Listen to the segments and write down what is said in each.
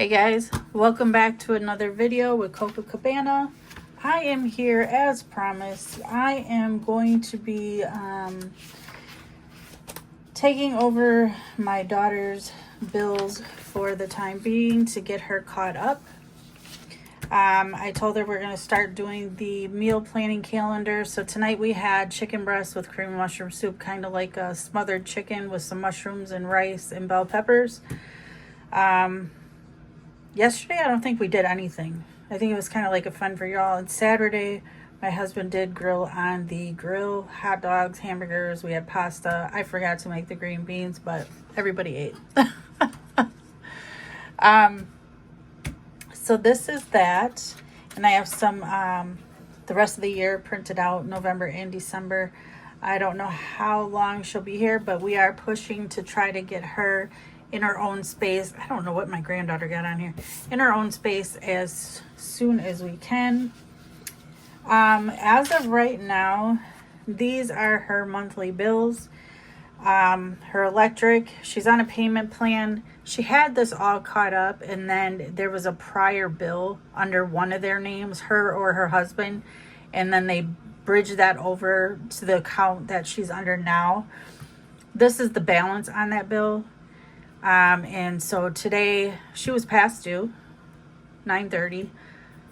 Hey guys, welcome back to another video with Coco Cabana. I am here as promised. I am going to be taking over my daughter's bills for the time being to get her caught up. I told her we're going to start doing the meal planning calendar. So tonight we had chicken breast with cream and mushroom soup, kind of like a smothered chicken with some mushrooms and rice and bell peppers. Yesterday, I don't think we did anything. I think it was kind of like a fun for y'all. And Saturday, my husband did grill on the grill, hot dogs, hamburgers. We had pasta. I forgot to make the green beans, but everybody ate. So this is that. And I have some, the rest of the year printed out, November and December. I don't know how long she'll be here, but we are pushing to try to get her in her own space. I don't know what my granddaughter got on here. In her own space as soon as we can. As of right now, these are her monthly bills. Her electric, she's on a payment plan. She had this all caught up, and then there was a prior bill under one of their names, her or her husband, and then they bridged that over to the account that she's under now. This is the balance on that bill. And so today she was past due, 9:30,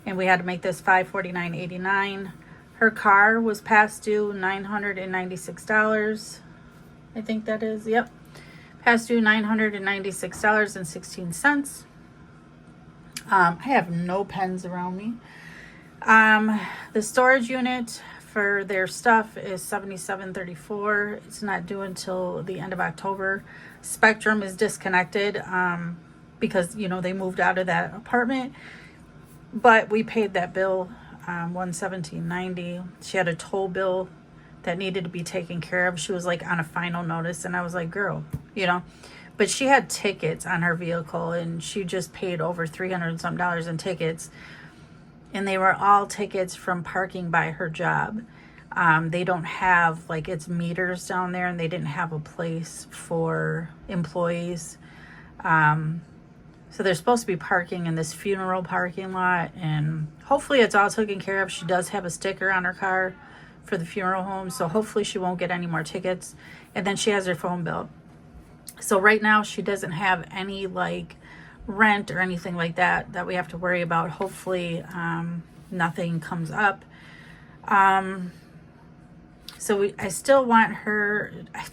and we had to make this $549.89. Her car was past due, $996. I think that is, yep. Past due $996.16. I have no pens around me. The storage unit for their stuff is $77.34. It's not due until the end of October. Spectrum is disconnected because, you know, they moved out of that apartment. But we paid that bill, $117.90. She had a toll bill that needed to be taken care of. She was like on a final notice, and I was like, girl, you know. But she had tickets on her vehicle, and she just paid over $300 and some in tickets. And they were all tickets from parking by her job. They don't have, like, it's meters down there, and they didn't have a place for employees. So they're supposed to be parking in this funeral parking lot, and hopefully it's all taken care of. She does have a sticker on her car for the funeral home, so hopefully she won't get any more tickets. And then she has her phone bill. So right now she doesn't have any, like, rent or anything like that we have to worry about. Hopefully nothing comes up. So I still want her. I'm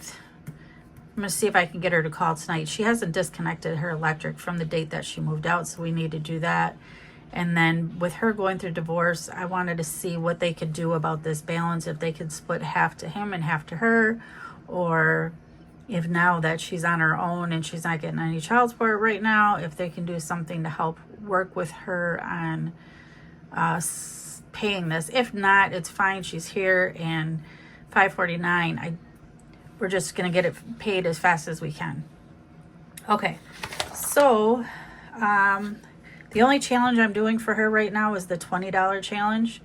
gonna see if I can get her to call tonight. She hasn't disconnected her electric from the date that she moved out, so we need to do that. And then with her going through divorce, I wanted to see what they could do about this balance, if they could split half to him and half to her, or if now that she's on her own and she's not getting any child support right now, if they can do something to help work with her on paying this. If not, it's fine. She's here, and $549. We're just gonna get it paid as fast as we can. Okay, so the only challenge I'm doing for her right now is the $20 challenge.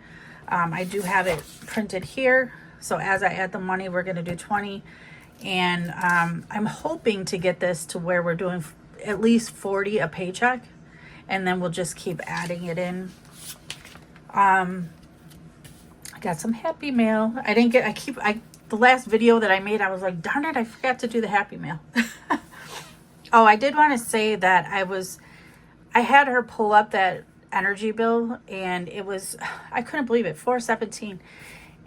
I do have it printed here, so as I add the money, we're gonna do 20. And I'm hoping to get this to where we're doing at least 40 a paycheck, and then we'll just keep adding it in. I got some Happy Mail. The last video that I made, I was like, darn it, I forgot to do the Happy Mail. Oh, I did want to say that I had her pull up that energy bill, and it was, I couldn't believe it, $417.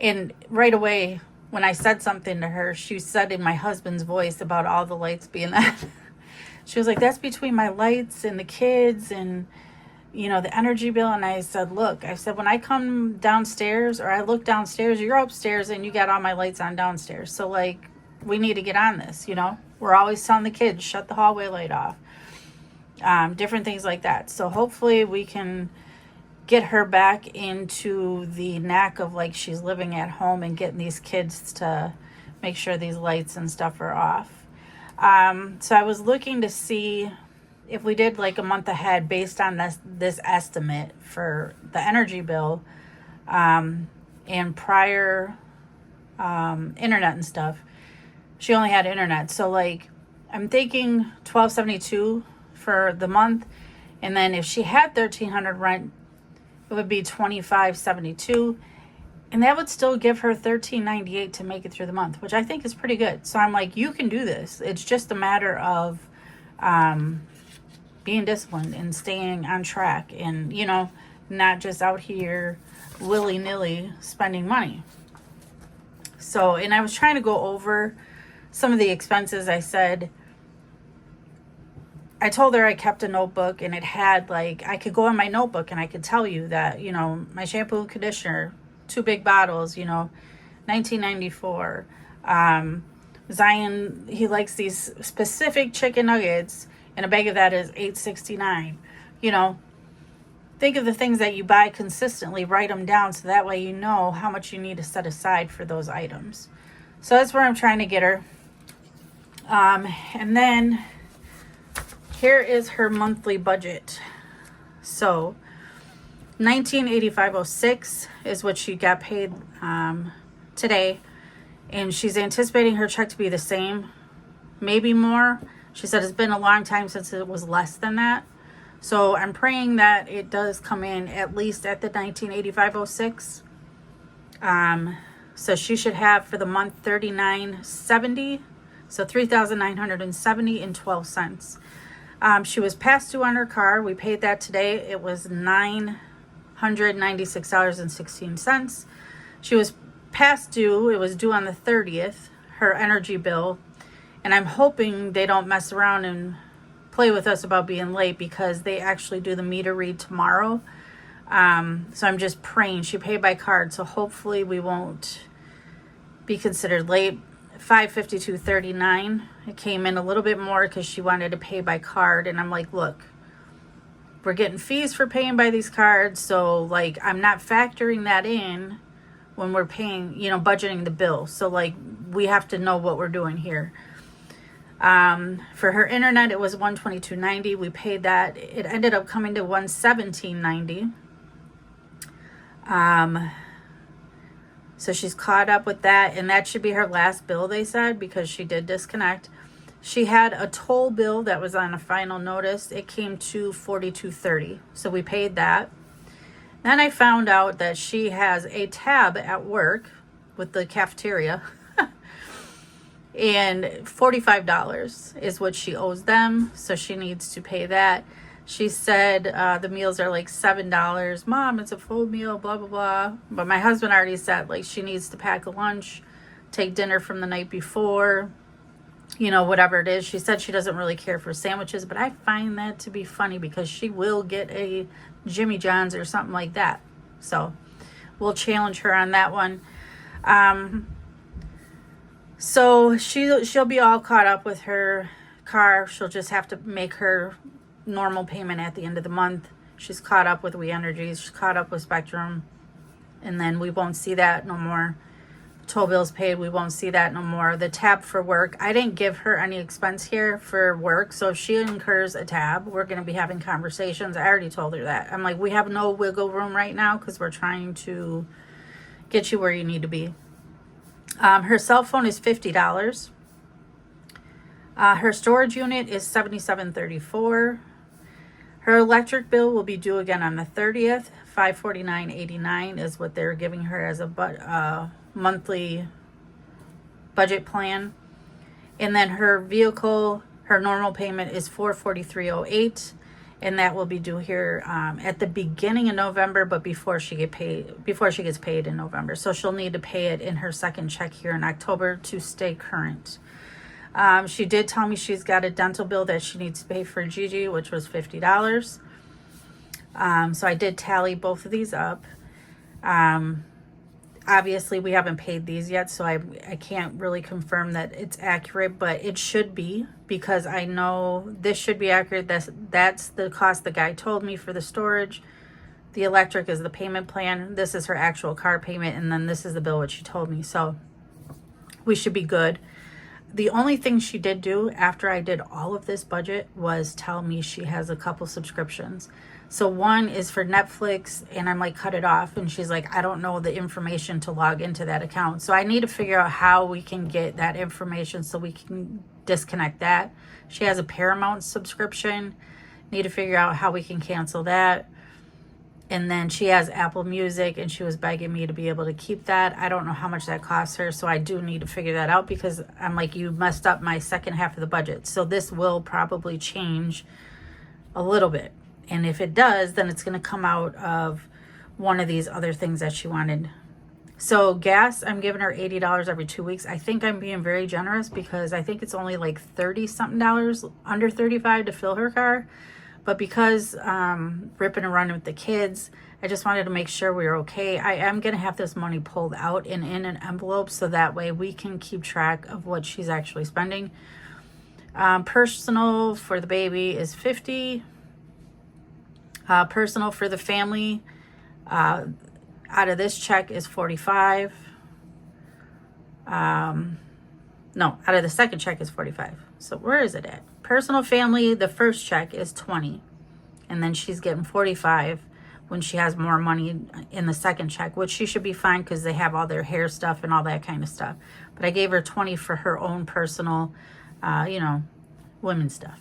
And right away, when I said something to her, she said in my husband's voice about all the lights being that. She was like, that's between my lights and the kids and, you know, the energy bill. And I said, look, I said, when I come downstairs or I look downstairs, you're upstairs and you got all my lights on downstairs. So, like, we need to get on this, you know. We're always telling the kids, shut the hallway light off. Different things like that. So hopefully we can get her back into the knack of, like, she's living at home and getting these kids to make sure these lights and stuff are off. So I was looking to see if we did like a month ahead based on this estimate for the energy bill and prior internet and stuff. She only had internet, so like I'm thinking $12.72 for the month. And then if she had $1,300 rent, it would be $2,572, and that would still give her $1,398 to make it through the month, which I think is pretty good. So I'm like, you can do this. It's just a matter of being disciplined and staying on track, and not just out here willy-nilly spending money. So, and I was trying to go over some of the expenses. I told her I kept a notebook, and it had I could go in my notebook and I could tell you that, my shampoo and conditioner, 2 big bottles, $19.94. Zion, he likes these specific chicken nuggets, and a bag of that is $8.69. Think of the things that you buy consistently, write them down, so that way you know how much you need to set aside for those items. So that's where I'm trying to get her. And then here is her monthly budget. So $1985.06 is what she got paid today, and she's anticipating her check to be the same, maybe more. She said it's been a long time since it was less than that. So I'm praying that it does come in at least at the $1985.06. So she should have for the month $39.70, so $3,970.12. She was past due on her car. We paid that today. It was $996.16. She was past due. It was due on the 30th, her energy bill. And I'm hoping they don't mess around and play with us about being late, because they actually do the meter read tomorrow. So I'm just praying. She paid by card, so hopefully we won't be considered late. $552.39. It came in a little bit more because she wanted to pay by card, and I'm like, look, we're getting fees for paying by these cards, so I'm not factoring that in when we're paying, budgeting the bill. So we have to know what we're doing here. For her internet, it was $122.90. We paid that. It ended up coming to $117.90. So she's caught up with that, and that should be her last bill, they said, because she did disconnect. She had a toll bill that was on a final notice. It came to $42.30. So we paid that. Then I found out that she has a tab at work with the cafeteria. And $45 is what she owes them, so she needs to pay that. She said the meals are $7. Mom, it's a full meal, blah, blah, blah. But my husband already said she needs to pack a lunch, take dinner from the night before, whatever it is. She said she doesn't really care for sandwiches, but I find that to be funny because she will get a Jimmy John's or something like that. So we'll challenge her on that one. So she'll be all caught up with her car. She'll just have to make her normal payment at the end of the month. She's caught up with We Energies. She's caught up with Spectrum. And then we won't see that no more. Toll bills paid, we won't see that no more. The tab for work, I didn't give her any expense here for work. So if she incurs a tab, we're going to be having conversations. I already told her that. I'm like, we have no wiggle room right now because we're trying to get you where you need to be. Her cell phone is $50. Her storage unit is $77.34. Her electric bill will be due again on the 30th. $549.89 is what they're giving her as a monthly budget plan. And then her vehicle, her normal payment is $443.08, and that will be due here at the beginning of November, but before she gets paid in November. So she'll need to pay it in her second check here in October to stay current. She did tell me she's got a dental bill that she needs to pay for Gigi, which was $50. So I did tally both of these up. Obviously, we haven't paid these yet, so I can't really confirm that it's accurate, but it should be, because I know this should be accurate. That's the cost the guy told me for the storage. The electric is the payment plan. This is her actual car payment, and then this is the bill what she told me. So we should be good. The only thing she did do after I did all of this budget was tell me she has a couple subscriptions. So one is for Netflix, and I'm like, cut it off. And she's like, I don't know the information to log into that account. So I need to figure out how we can get that information so we can disconnect that. She has a Paramount subscription, Need to figure out how we can cancel that. And then she has Apple Music, and she was begging me to be able to keep that. I don't know how much that costs her, so I do need to figure that out, because I'm like, you messed up my second half of the budget. So this will probably change a little bit. And if it does, then it's going to come out of one of these other things that she wanted. So gas, I'm giving her $80 every 2 weeks. I think I'm being very generous, because I think it's only like 30 something dollars, under 35 to fill her car. But because ripping and running with the kids, I just wanted to make sure we were okay. I am going to have this money pulled out and in an envelope, so that way we can keep track of what she's actually spending. Personal for the baby is $50. Personal for the family out of this check is $45. No, out of the second check is $45. So where is it at? Personal family, the first check is $20. And then she's getting $45 when she has more money in the second check, which she should be fine, because they have all their hair stuff and all that kind of stuff. But I gave her $20 for her own personal, women's stuff.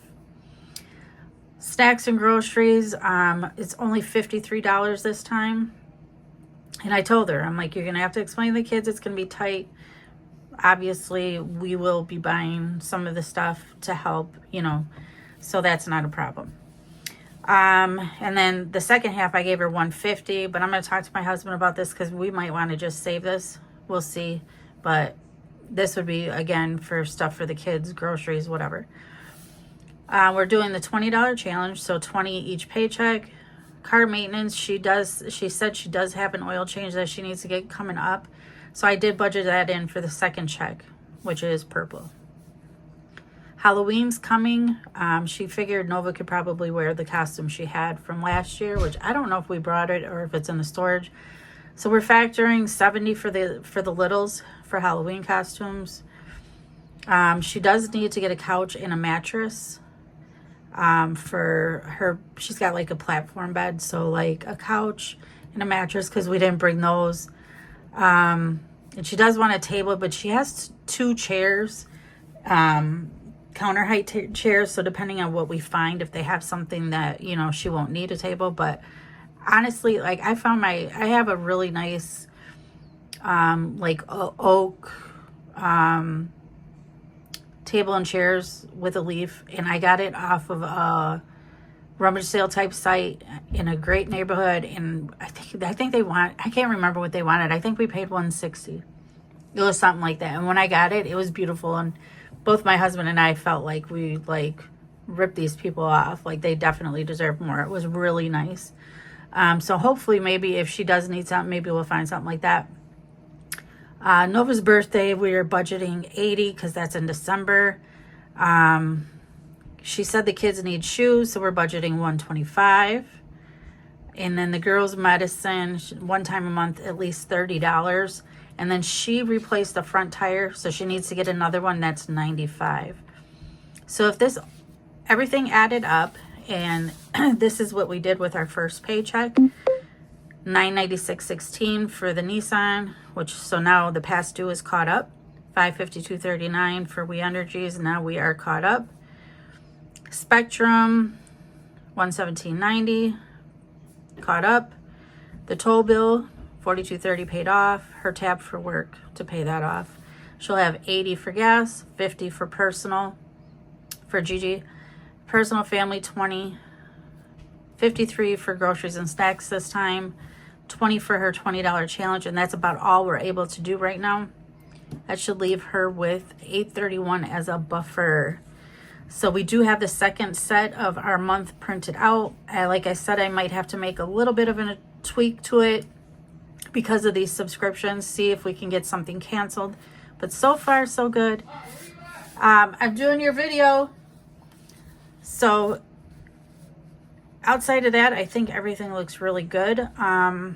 Snacks and groceries, it's only $53 this time. And I told her, I'm like, you're going to have to explain to the kids it's going to be tight. Obviously, we will be buying some of the stuff to help, so that's not a problem. And then the second half, I gave her $150, but I'm going to talk to my husband about this, because we might want to just save this. We'll see. But this would be, again, for stuff for the kids, groceries, whatever. We're doing the $20 challenge, so $20 each paycheck. Car maintenance, she said she does have an oil change that she needs to get coming up. So I did budget that in for the second check, which is purple. Halloween's coming. She figured Nova could probably wear the costume she had from last year, which I don't know if we brought it or if it's in the storage. So we're factoring $70 for the littles for Halloween costumes. She does need to get a couch and a mattress. For her, she's got like a platform bed, so like a couch and a mattress, because we didn't bring those. And she does want a table, but she has 2 chairs, counter height chairs. So depending on what we find, if they have something that, she won't need a table. But honestly, like I have a really nice, oak, table and chairs with a leaf, and I got it off of a rummage sale type site in a great neighborhood. And I think I can't remember what they wanted. I think we paid $160. It was something like that. And when I got it, it was beautiful. And both my husband and I felt like we ripped these people off. Like they definitely deserve more. It was really nice. So hopefully, maybe if she does need something, maybe we'll find something like that. Nova's birthday, we are budgeting $80, because that's in December. She said the kids need shoes, so we're budgeting $125. And then the girls' medicine, one time a month, at least $30. And then she replaced the front tire, so she needs to get another one. That's $95. So if everything added up, and this is what we did with our first paycheck, $996.16 for the Nissan, so now the past due is caught up. $552.39 for We Energies. Now we are caught up. Spectrum, $117.90, caught up. The toll bill, $42.30 paid off. Her tab for work to pay that off. She'll have $80 for gas, $50 for personal for Gigi. Personal family, $20, $53 for groceries and snacks this time, $20 for her $20 challenge, and that's about all we're able to do right now. That should leave her with $831 as a buffer. So we do have the second set of our month printed out. Like I said, I might have to make a little bit of a tweak to it because of these subscriptions, see if we can get something canceled. But so far, so good. I'm doing your video. So outside of that, I think everything looks really good. I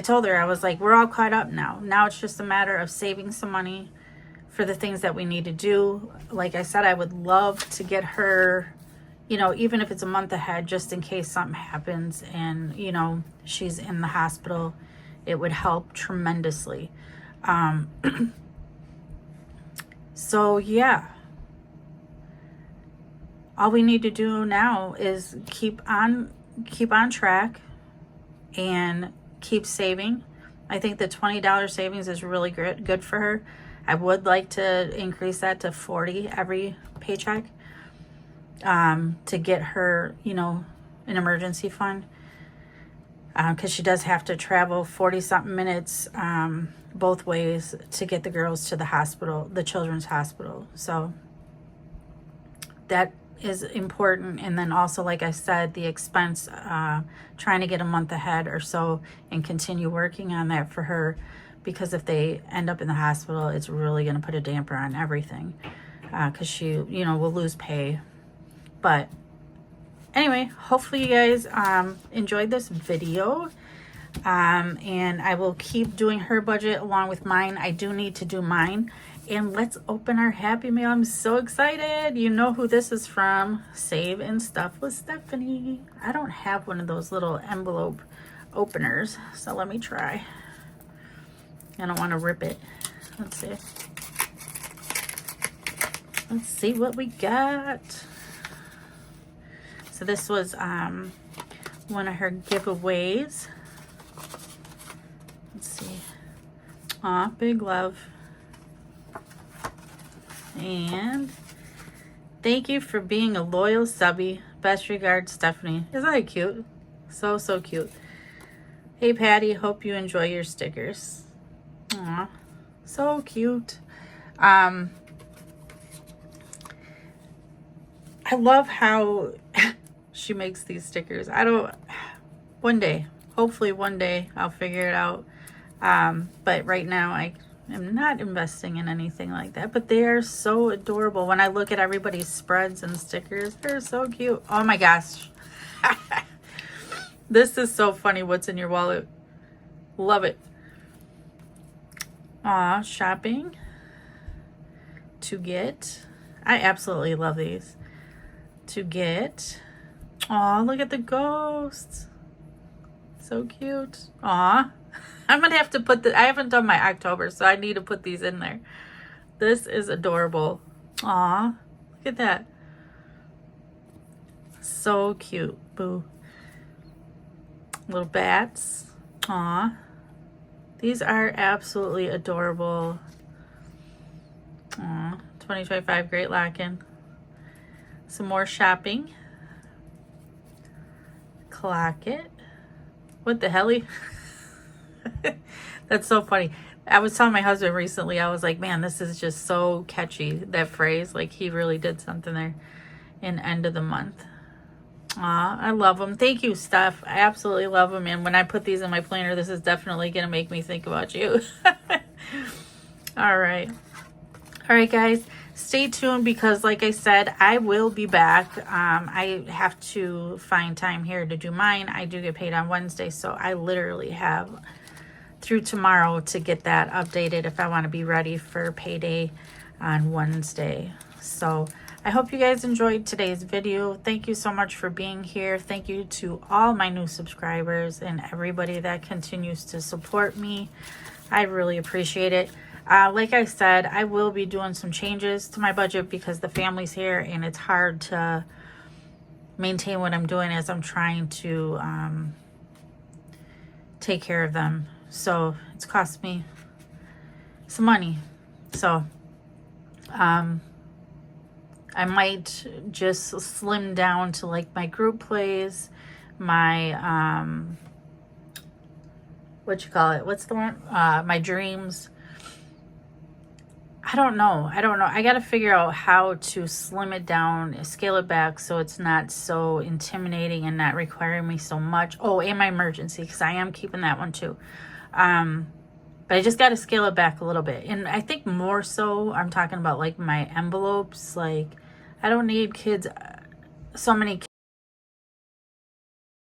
told her, I was like, we're all caught up now. Now it's just a matter of saving some money for the things that we need to do. Like I said, I would love to get her, even if it's a month ahead, just in case something happens and, she's in the hospital. It would help tremendously. So yeah. all we need to do now is keep on track and keep saving. I think the $20 savings is really good for her. I would like to increase that to $40 every paycheck, to get her, you know, an emergency fund, because she does have to travel 40-something minutes both ways to get the girls to the hospital, the children's hospital. So that is important. And then also, like I said, the expense, trying to get a month ahead or so and continue working on that for her, because if they end up in the hospital, it's really going to put a damper on everything, because she, you know, will lose pay. But anyway, hopefully you guys enjoyed this video, and I will keep doing her budget along with mine. I do need to do mine. And let's open our Happy Mail. I'm so excited. You know who this is from. Save and Stuff with Stephanie. I don't have one of those little envelope openers, so let me try. I don't want to rip it. Let's see. Let's see what we got. So this was one of her giveaways. Let's see. Aw, big love. And thank you for being a loyal subby. Best regards, Stephanie. Isn't that cute? So, so cute. Hey, Patty. Hope you enjoy your stickers. Aw, so cute. I love how she makes these stickers. One day, hopefully one day I'll figure it out. But right now I'm not investing in anything like that, but they are so adorable. When I look at everybody's spreads and stickers, they're so cute. Oh my gosh. This is so funny. What's in your wallet? Love it. Aw, shopping to get. I absolutely love these. To get. Aw, look at the ghosts. So cute. Aw. I'm going to have to put I haven't done my October, so I need to put these in there. This is adorable. Aw, look at that. So cute. Boo. Little bats. Aw. These are absolutely adorable. Aw. 2025 Great Lock-In. Some more shopping. Clock it. What the helly? That's so funny. I was telling my husband recently, I was like, man, this is just so catchy, that phrase. Like, he really did something there. In end of the month. Aw, I love them. Thank you, Steph. I absolutely love them. And when I put these in my planner, this is definitely going to make me think about you. All right. All right, guys. Stay tuned, because like I said, I will be back. I have to find time here to do mine. I do get paid on Wednesday, so I literally have through tomorrow to get that updated if I want to be ready for payday on Wednesday. So I hope you guys enjoyed today's video. Thank you so much for being here. Thank you to all my new subscribers and everybody that continues to support me. I really appreciate it. Like I said, I will be doing some changes to my budget because the family's here and it's hard to maintain what I'm doing as I'm trying to take care of them. So it's cost me some money. So I might just slim down to like my group plays, my what you call it? What's the one? My dreams. I don't know. I got to figure out how to slim it down, scale it back so it's not so intimidating and not requiring me so much. Oh, and my emergency, because I am keeping that one too. But I just got to scale it back a little bit. And I think more so I'm talking about like my envelopes. Like, I don't need so many